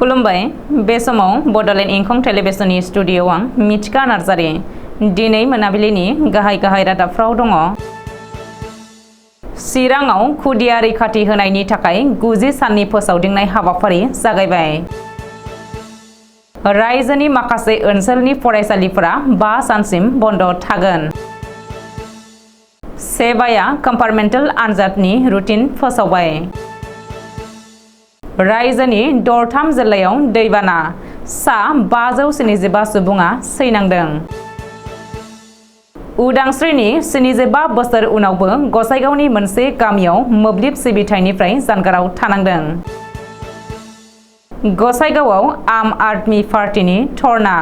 खुलुमबाय बे समाव बडोलेण्ड इंखं टेलिभिजननि स्टुडिय'आव आं मिथिका नार्जारि दिनै मोनाबिलिनि गाहाय रादाबफ्राव दङ। चिराङाव खुदिया रैखाथि होनायनि थाखाय 90 साननि फोसावदिंनाय हाबाफारि जागायबाय। रायजोनि माखासे ओनसोलनि फरायसालिफोरा 5 सानसिम बन्द थागोन। सेबाया कम्पार्टमेन्टेल आनजादनि रुटिन फोसावबाय। रायजोनि दरथाम जिल्लायाव दैबाना सा 575 सुबुङा सैनांदों। उदांस्रिनि 75 बोसोर उनावबो गसाइगावनि मोनसे गामियाव मोब्लिब सिबिथायनिफ्राय जानगाराव थानांदों। गसाइगावआव आम आदमी पार्टीनि धरना।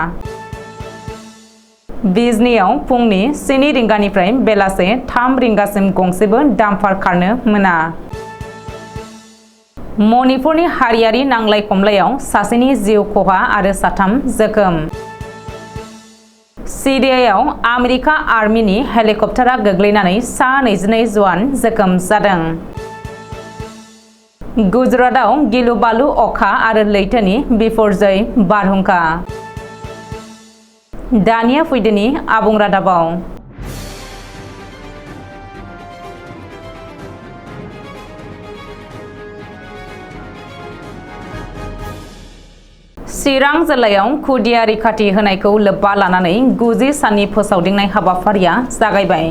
बिजनीआव फुंनि 7 रिंगानिफ्राय बेलासे 3 रिंगासिम गंसेबो डाम्पार खारनो मोना। मणिपुरनि हारियारि नांलाय खमलायाव सासेनि जिउ खहा आरो 3 जोखोम। सिरियायाव आमेरिका आर्मिनि हेलिकप्टारा गोग्लैनानै सा 22 जवान जोखोम जादों। गुजरातआव गिलु बालु अखा आरो लैथोनि बिपरजय बारहुंखा। दानिया फैदोनि आबुं रादाबाव। चिरां जिल्लायाव खुदिया रैखाथि होनायखौ लोब्बा लानानै 90 साननि फोसावदिंनाय हाबाफारिया जागायबाय।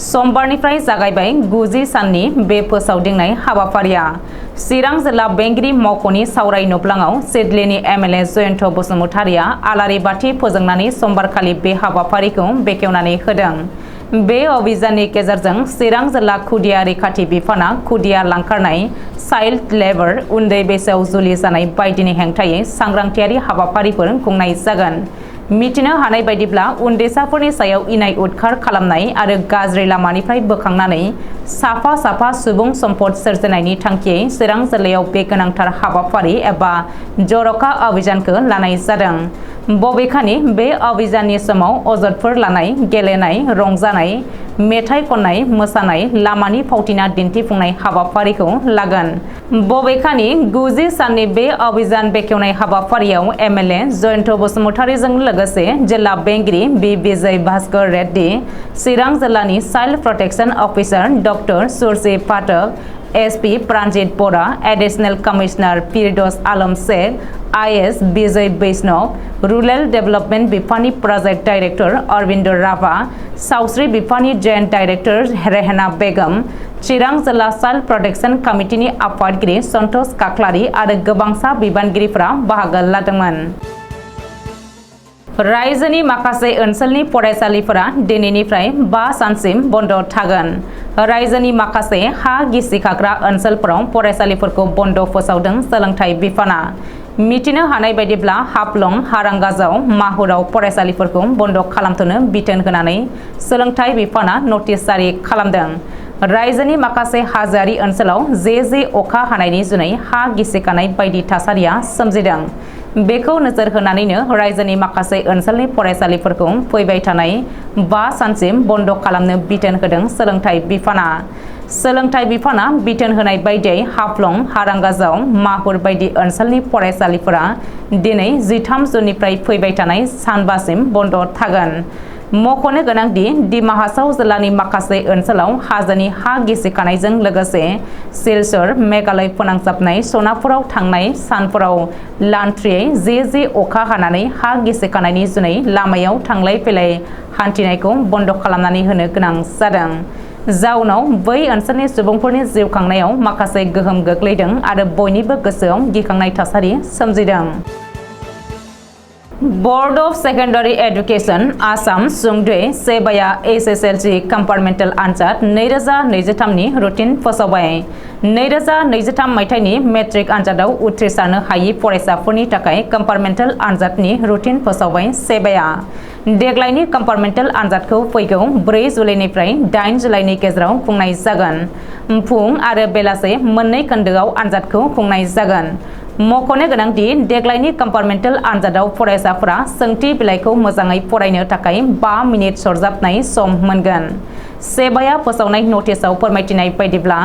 समबारनिफ्राय जागायबाय 90 साननि बे फोसावदिंनाय हाबाफारिया। चिरां जिल्ला बेंगिरि मावख'नि सावराय नब्लाङाव सिडलीनि एमएलए जयन्त बसुमतारिया आलारि बाथि फोजोंनानै समबारखालि बे हाबाफारिखौ बेखेवनानै होदों। बे अभियाननि गेजेरजों चिरां जिल्ला खुदिया रैखाथि बिफाना खुदिया लांखारनाय, चाइल्ड लेबर, उन्दै बैसोआव जुलि जानाय बायदिनि हेंथायै सांग्रांथियारि हाबाफारिफोर खुंनाय जागोन। मिथिनो हानाय बायदिब्ला उन्दैसाफोरनि सायाव इनाय उदखार खालामनाय आरो गाज्रि लामानिफ्राय बोखांनानै साफा सुबुं सम्पद सोरजिनायनि थांखियै चिरां जिल्लायाव बे गोनांथार हाबाफारि एबा जर'खा अभियानखौ लानाय जादों। बबेखानि बे अभियाननि समाव अजदफोर लानाय, गेलेनाय, रंजानाय, मेथाइ खननाय, मोसानाय, लामानि फावथिना दिन्थिफुंनाय हाबाफारिखौ लागोन। बबेखानि 90 साननि बे अभियान बेखेवनाय हाबाफारियाव एमएलए जयन्त बसुमतारिजों लोगोसे जिल्ला बेंगिरि बि विजय भास्कर रेड्डी, चिरां जिल्लानि चाइल्ड प्रटेक्शन अफिसार डक्टर सुरजि पाठक, एसपि प्राणजित बरा, एडिशनेल कमिशनार फिरदौस आलम शेख, आईएएस विजय वैष्णव, रुरेल डेभेलपमेन्ट बिफाननि प्रजेक्ट डाइरेक्टर अरविन्द राभा, सावस्रि बिफाननि जइन्ट डाइरेक्टर रेहना बेगम, चिरां जिल्ला चाइल्ड प्रटेक्शन कमिटिनि आफादगिरि सन्तोष काख्लारि आरो गोबांसा बिबानगिरिफोरा बाहागो लादोंमोन। रायजोनि माखासे ओनसोलनि फरायसालिफोरा दिनैनिफ्राय 5 सानसिम बन्द थागोन। रायजोनि माखासे हा गिसिखाग्रा ओनसोलफोराव फरायसालिफोरखौ बन्द फोसावदों सोलोंथाइ बिफाना। मिथिनो हानाय बायदिब्ला हाफ्लं, हारांगाजाव, माहुराव फरायसालिफोरखौ बन्द खालामथ'नो बिथोन होनानै सोलोंथाइ बिफाना नटिस जारि खालामदों। रायजोनि माखासे हाजोआरि ओनसोलाव जे अखा हानायनि जुनै हा गिसिखानाय बायदि थासारिया सोमजिदों। बेखौ नोजोर होनानैनो रायजोनि माखासे ओनसोलनि फरायसालिफोरखौ फैबाय थानाय 5 सानसिम बन्द खालामनो बिथोन होदों सोलोंथाइ बिफाना। सोलोंथाइ बिफाना बिथोन होनाय बायदियै हाफ्लं, हारांगाजाव, माहुर बायदि ओनसोलनि फरायसालिफोरा दिनै 13 जुननिफ्राय फैबाय थानाय सानबासिम बन्द थागोन। मख'नो गोनांदि डिमा हासाव जिल्लानि माखासे ओनसोलाव हाजोनि हा गिसिखानायजों लोगोसे सिलचर, मेघालय फोनांजाबनाय सनापुराव थांनाय सानफोराव लान्थ्रियै जे अखा हानानै हा गिसिखानायनि जुनै लामायाव थांलाय फैलाय हान्थिनायखौ बन्द खालामनानै होनो गोनां जादों। जाउनाव बै ओनसोलनि सुबुंफोरनि जिउ खांनायाव माखासे गोहोम गोग्लैदों आरो बयनिबो गोसोआव गिखांनाय थासारि सोमजिदों। Board of secondary education Assam सुंद'यै सेबाया एसएसएलसी कम्पार्टमेन्टेल आनजाद 2023 नि रुटिन फोसावबाय। 2023 मायथाइनि मेट्रिक आनजादाव उथ्रिसारनो हायि फरायसाफोरनि थाखाय कम्पार्टमेन्टेल आनजादनि रुटिन फोसावबाय सेबाया। देग्लायनि कम्पार्टमेन्टेल आनजादखौ फैगौ 4 जुलाइनिफ्राय 8 जुलाइनि गेजेराव खुंनाय जागोन। फुं आरो बेलासे मोननै खोन्दोआव आनजादखौ खुंनाय जागोन। मख'नो गोनांदि देग्लायनि कम्पार्टमेन्टेल आनजादाव फरायसाफोरा सोंथि बिलाइखौ मोजाङै फरायनो थाखाय 5 मिनिट सरजाबनाय सम मोनगोन। सेबाया फोसावनाय नटिसआव फोरमायथिनाय बायदिब्ला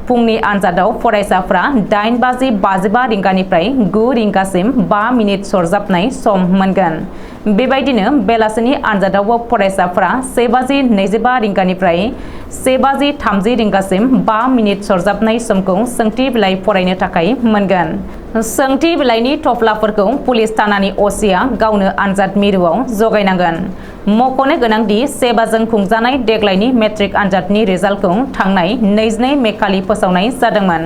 फुंनि आनजादाव फरायसाफ्रा 8:55 रिंगानिफ्राय 9 रिंगासिम 5 मिनिट सरजाबनाय सम मोनगोन। बेबायदिनो बेलासिनि आनजादावबो फरायसाफ्रा 1:25 रिंगानिफ्राय 1:30 रिंगासिम 5 मिनिट सरजाबनाय समखौ सोंथि बिलाइ फरायनो थाखाय मोनगोन। सोंथि बिलाइनि थफ्लाफोरखौ पुलिस थानानि असिया गावनो आनजाद मिरुआव जगायनांगोन। मख'नो गोनांदि सेबाजों खुंजानाय देग्लायनि मेट्रिक आनजादनि रिजाल्टखौ थांनाय 22 मे खालि फोसावनाय जादोंमोन,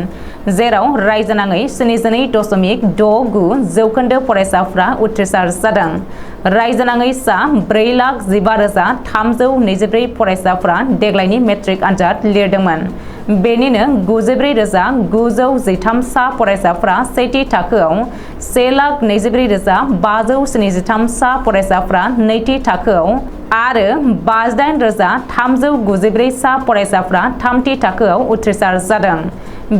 जेराव रायजोनाङै 72.69 जौखोन्दो फरायसाफ्रा उथ्रिसार जादों। रायजोनाङै सा 4,15,324 फरायसाफ्रा देग्लायनि मेट्रिक आनजाद लिरदोंमोन। बेनिनो 94,913 सा फरायसाफ्रा सेथि थाखोआव, 1,24,573 सा फरायसाफ्रा नैथि थाखोआव आरो 58,394 सा फरायसाफ्रा थामथि थाखोआव उथ्रिसार जादों।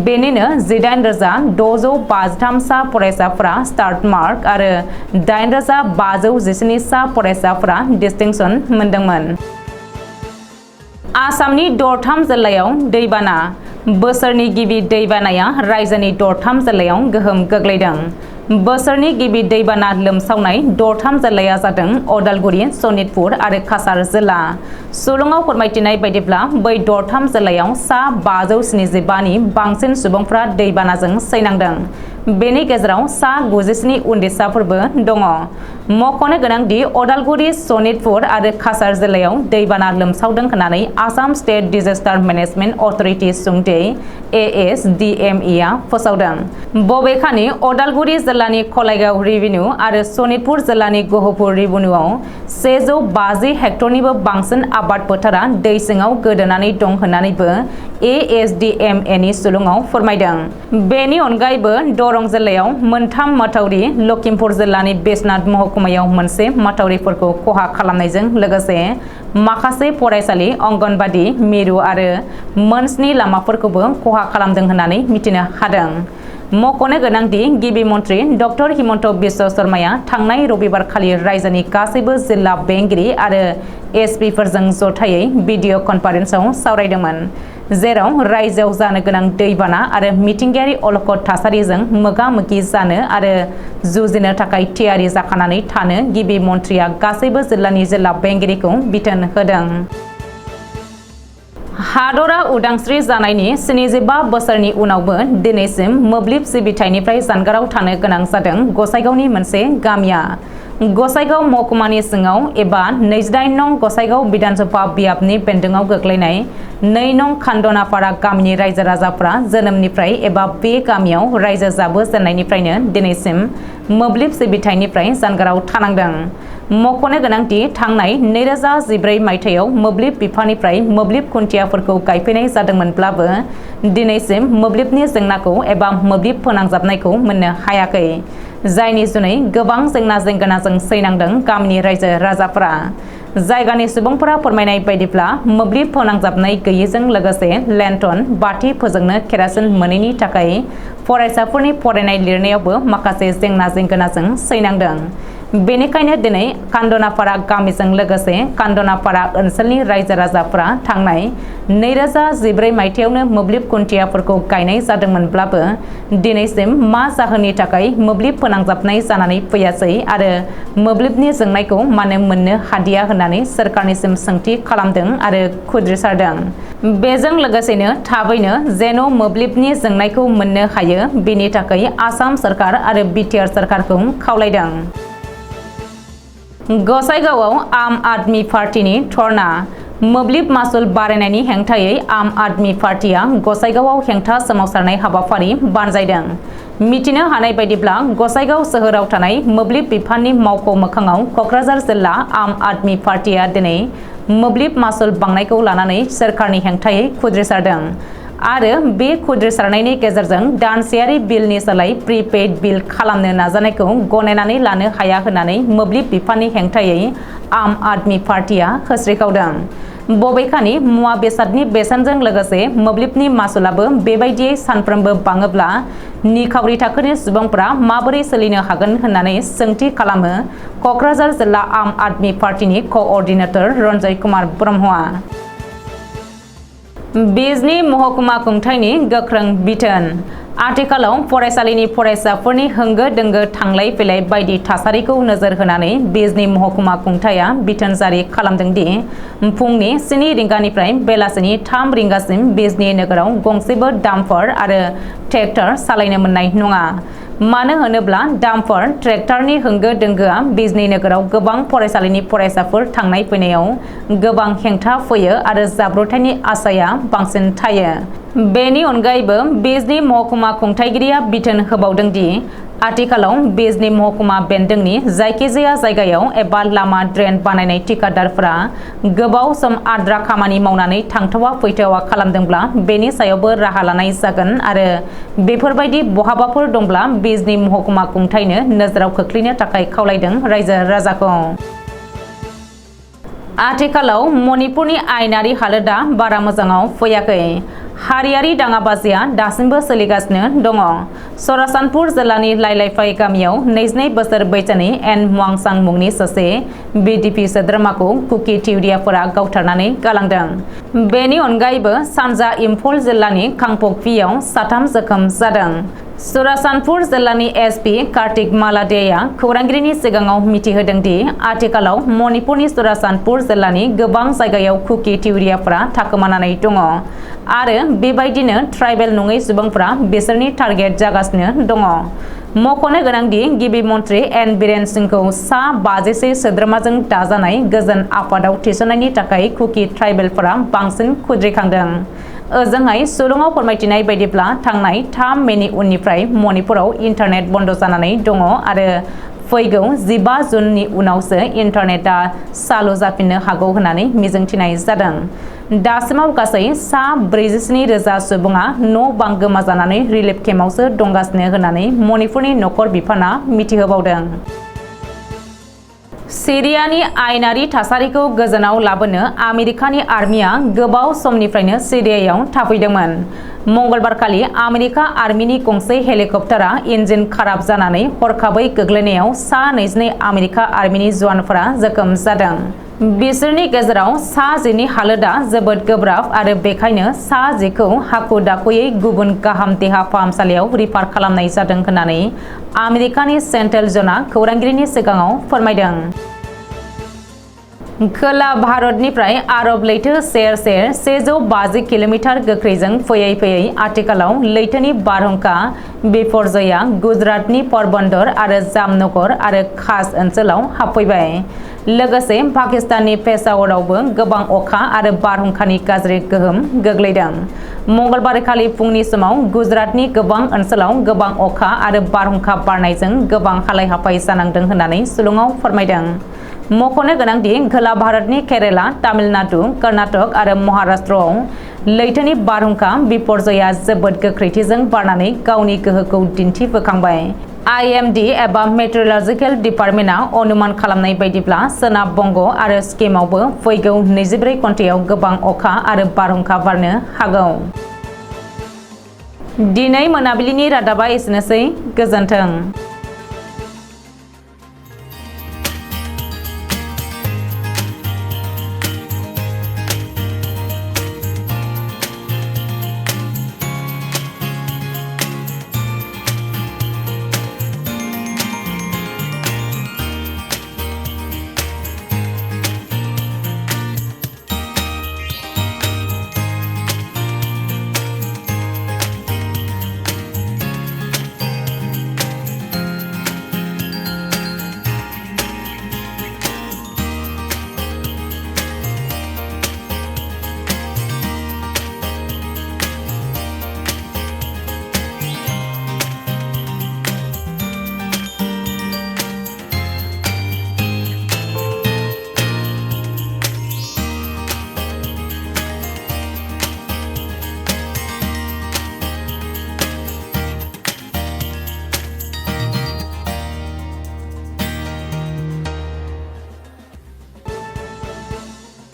बेनिनो 18,653 सा फरायसाफ्रा स्टार्ट मार्क आरो 8,517 सा फरायसाफ्रा डिस्टिंक्शन मोनदोंमोन। आसामनि दरथाम जिल्लायाव दैबाना। बोसोरनि गिबि दैबानाया रायजोनि दरथाम जिल्लायाव गोहोम गोग्लैदों। बोसोरनि गिबि दैबाना लोमसावनाय दरथाम जिल्लाया जादों अदालगुरि, सनितपुर आरो काछार जिल्ला। सुलुङाव फोरमायथिनाय बायदिब्ला बै दरथाम जिल्लायाव सा 575 नि बांसिन सुबुंफ्रा दैबानाजों सैनांदों। बेनि गेजेराव सा 97 उन्दैसाफोरबो दङ। मख'नो गोनांदि अदालगुरि, सनितपुर आरो काछार जिल्लायाव दैबाना लोमसावदों होननानै Assam state disaster management authority सुंथायै ASDME आ फोसावदों। बबेखानि अदालगुरि जिल्लानि खलायगाव रेभिनिउ आरो सनितपुर जिल्लानि गहपुर रेभिनिउआव 150 हेक्टरनिबो बांसिन आबाद फोथारा दै सिङाव गोदोनानै दं होननानैबो ASDME नि सुलुङाव फोरमायदों। बेनि अनगायैबो दरं जिल्लायाव मोनथाम माथावरि, लखिमपुर जिल्लानि बिश्वनाथ महकुमायाव मोनसे माथावरिफोरखौ खहा खालामनायजों लोगोसे माखासे फरायसालि, अंगनबादि मिरु आरो मोनस्नि लामाफोरखौबो खहा खालामदों होननानै मिथिनो हादों। मख'नो गोनांदि गिबि मन्त्रि डक्टर हिमन्त बिश्व शर्माया थांनाय रबिबारखालि रायजोनि गासैबो जिल्ला बेंगिरि आरो एसपिफोरजों जथायै भिडिअ कनफारेन्सआव सावरायदोंमोन, जेराव रायजोआव जानो गोनां दैबाना आरो मिथिंगायारि अलखद थासारिजों मोगा-मोगि जानो आरो जुजिनो थाखाय थियारि जाखानानै थानो गिबि मन्थ्रिया गासैबो जिल्लानि जिल्ला बेंगिरिखौ बिथोन होदों। हादरा उदांस्रि जानायनि 75 बोसोरनि उनावबो दिनैसिम मोब्लिब सिबिथायनिफ्राय जानगाराव थानो गोनां जादों गसाइगावनि मोनसे गामिया। गसाइगाव महकुमानि सिङाव एबा 28 नं गसाइगाव बिधानसभा बियाबनि बेन्दोङाव गोग्लैनाय 2 नं खान्दनापारा गामिनि रायजो राजाफ्रा जोनोमनिफ्राय एबा बे गामियाव रायजो जाबोजेननायनिफ्रायनो दिनैसिम मोब्लिब सिबिथायनिफ्राय जानगाराव थानांदों। मख'नो गोनांदि थांनाय 2014 मायथाइयाव मोब्लिब बिफाननिफ्राय मोब्लिब खुन्थियाफोरखौ गायफैनाय जादोंमोनब्लाबो दिनैसिम मोब्लिबनि जेंनाखौ एबा मोब्लिब फोनांजाबनायखौ मोननो हायाखै, जायनि जुनै गोबां जेंना जेंगोनाजों सैनांदों गामिनि रायजो राजाफोरा। जायगानि सुबुंफोरा फोरमायनाय बायदिब्ला मोब्लिब फोनांजाबनाय गैयैजों लोगोसे लेन्टन, बाथि फोजोंनो केरासिन मोनैनि थाखाय फरायसाफोरनि फरायनाय लिरनायावबो माखासे जेंना जेंगोनाजों सैनांदों। बेनिखायनो दिनै कान्दनापारा गामिजों लोगोसे कान्दनापारा ओनसोलनि रायजो राजाफोरा थांनाय 2014 मायथाइयावनो मोब्लिब खुन्थियाफोरखौ गायनाय जादोंमोनब्लाबो दिनैसिम मा जाहोननि थाखाय मोब्लिब फोनांजाबनाय जानानै फैयासै आरो मोब्लिबनि जेंनायखौ मानो मोननो हादिया होननानै सोरखारनिसिम सोंथि खालामदों आरो खुद्रिसारदों। बेजों लोगोसेनो थाबैनो जेन' मोब्लिबनि जेंनायखौ मोननो हायो बेनि थाखाय आसाम सोरखार आरो बिटिआर सोरखारखौ खावलायदों। गसाइगावआव आम आदमी पार्टीनि धरना। मोब्लिब मासुल बारायनायनि हेंथायै आम आदमी पार्टीआ गसाइगावआव हेंथा सोमावसारनाय हाबाफारि बानजायदों। मिथिनो हानाय बायदिब्ला गसाइगाव सोहोराव थानाय मोब्लिब बिफाननि मावख' मोखाङाव क'क्राझार जिल्ला आम आदमी पार्टीआ दिनै मोब्लिब मासुल बांनायखौ लानानै सोरखारनि हेंथायै खुद्रिसारदों आरो बे खुद्रिसारनायनि गेजेरजों दानसेयारि बिलनि सोलाय प्रिपेइड बिल खालामनो नाजानायखौ गनायनानै लानो हाया होननानै मोब्लिब बिफाननि हेंथायै आम आदमी पार्टीआ होस्रिखावदों। बबेखानि मुवा बेसादनि बेसेनजों लोगोसे मोब्लिबनि मासुलाबो बेबायदियै सानफ्रोमबो बाङोब्ला निखावरि थाखोनि सुबुंफोरा माबोरै सोलिनो हागोन होननानै सोंथि खालामो क'क्राझार जिल्ला आम आदमी पार्टीनि क'अर्डिनेटर रन्जय कुमार ब्रह्मआ। बिजनी महकुमा खुंथायनि गोख्रों बिथोन आथिखालाव फरायसालिनि फरायसाफोरनि होंगो दोंगो थांलाय फैलाय बायदि थासारिखौ नोजोर होनानै बिजनी महकुमा खुंथाया बिथोन जारि खालामदों दि फुंनि 7 रिंगानिफ्राय बेलासिनि 3 रिंगासिम बिजनी नोगोराव गंसेबो डाम्पार आरो ट्रेक्टर सालायनो मोननाय नङा। मानो होनोब्ला डाम्पार ट्रेक्टरनि होंगो दोंगोआ बिजनी नोगोराव गोबां फरायसालिनि फरायसाफोर थांनाय फैनायाव गोबां हेंथा फैयो आरो जाब्रबथायनि आसाया बांसिन थायो। बेनि अनगायैबो बिजनी महकुमा खुंथायगिरिया बिथोन होबावदों दि आथिखालाव बिजनी महकुमा बेन्दोंनि जायखिजाया जायगायाव एबा लामा ड्रेन बानायनाय ठिकादारफोरा गोबाव सम आद्रा खामानि मावनानै थांथावा फैथावा खालामदोंब्ला बेनि सायावबो राहा लानाय जागोन आरो बेफोरबायदि बहाबाफोर दंब्ला बिजनी महकुमा खुंथायनो नोजोराव खोख्लैनो थाखाय खावलायदों रायजो राजाखौ। आथिखालाव मणिपुरनि आयेनारि हालोदा बारा मोजाङाव फैयाखै। हारियारि दाङाबाजिया दासिमबो सोलिगासिनो दङ। सरासनपुर जिल्लानि लाइलाइफाइ गामियाव 22 बोसोर बैसोनि एन मुवांसां मुंनि सासे बिडिपि सोद्रोमाखौ कुकी थिउरियाफोरा गावथारनानै गालांदों। बेनि अनगायैबो सानजा इम्फल जिल्लानि कांपकपियाव 3 जोखोम जादों। सरासनपुर जिल्लानि एसपि कार्तिक मालाडेया खौरांगिरिनि सिगाङाव मिथिहोदों दि आथिखालाव मणिपुरनि सरासनपुर जिल्लानि गोबां जायगायाव कुकी थिउरियाफोरा थाखोमानानै दङ आरो बेबायदिनो ट्राइबेल नङै सुबुंफोरा बिसोरनि टारगेट जागासिनो दङ। मख'नो गोनांदि गिबि मन्त्रि एन बीरेन सिंहखौ सा 51 सोद्रोमाजों दाजानाय गोजोन आफादाव थिसननायनि थाखाय कुकी ट्राइबेलफोरा बांसिन खुद्रिखांदों। ओजोंहाय सुलुङाव फोरमायथिनाय बायदिब्ला थांनाय 3 मेनि उननिफ्राय मणिपुराव इन्टारनेट बन्द जानानै दङ आरो फैगौ 15 जुननि उनावसो इन्टारनेटआ चालु जाफिननो हागौ होननानै मिजिंथिनाय जादों। दासिमाव गासै सा 47,000 सुबुङा न' बां गोमाजानानै रिलिफ केम्पआवसो दंगासिनो होननानै मणिपुरनि नखर बिफाना मिथिहोबावदों। सिरियानि आयेनारि थासारिखौ गोजोनाव लाबोनो आमेरिकानि आर्मिया गोबाव समनिफ्रायनो सिरियायाव थाफैदोंमोन। मंगलबारखालि आमेरिका आर्मिनि गंसे हेलिकप्टारा इन्जिन खाराब जानानै हरखाबै गोग्लैनायाव सा 22 आमेरिका आर्मिनि जवानफोरा जोखोम जादों। बिसोरनि गेजेराव सा 10नि हालोदा जोबोद गोब्राब आरो बेखायनो सा 10खौ हाखु दाखुयै गुबुन गाहाम देहा फाहामसालियाव रिफार खालामनाय जादों होननानै आमेरिकानि सेन्ट्रेल ज'ना खौरांगिरिनि सिगाङाव फोरमायदों। खोला भारतनिफ्राय आरब लैथो सेर सेर 150 किल'मिटार गोख्रैजों फैयै फैयै आथिखालाव लैथोनि बारहुंखा बिपरजया गुजरातनि परबन्दर आरो जामनगर आरो खास ओनसोलाव हाबफैबाय। लोगोसे पाकिस्ताननि पेशावरावबो गोबां अखा आरो बारहुंखानि गाज्रि गोहोम गोग्लैदों। मंगलबारखालि फुंनि समाव गुजरातनि गोबां ओनसोलाव गोबां अखा आरो बारहुंखा बारनायजों गोबां हालाय हाफाय जानांदों होननानै सुलुङाव फोरमायदों। मख'नो गोनांदि खोला भारतनि केरेला, तामिलनाडु, कर्नाटक आरो महाराष्ट्रआव लैथोनि बारहुंखा बिपरजया जोबोद गोख्रैथिजों बारनानै गावनि गोहोखौ दिन्थिबोखांबाय। IMD एबा मेट्रलजिकेल डिपार्टमेन्टआ अनुमान खालामनाय बायदिब्ला सोनाब बंग आरो सिक्किमावबो फैगौ 24 घन्टायाव गोबां अखा आरो बारहुंखा बारनो हागौ। दिनै मोनाबिलिनि रादाबा एसेनोसै। गोजोन्थों।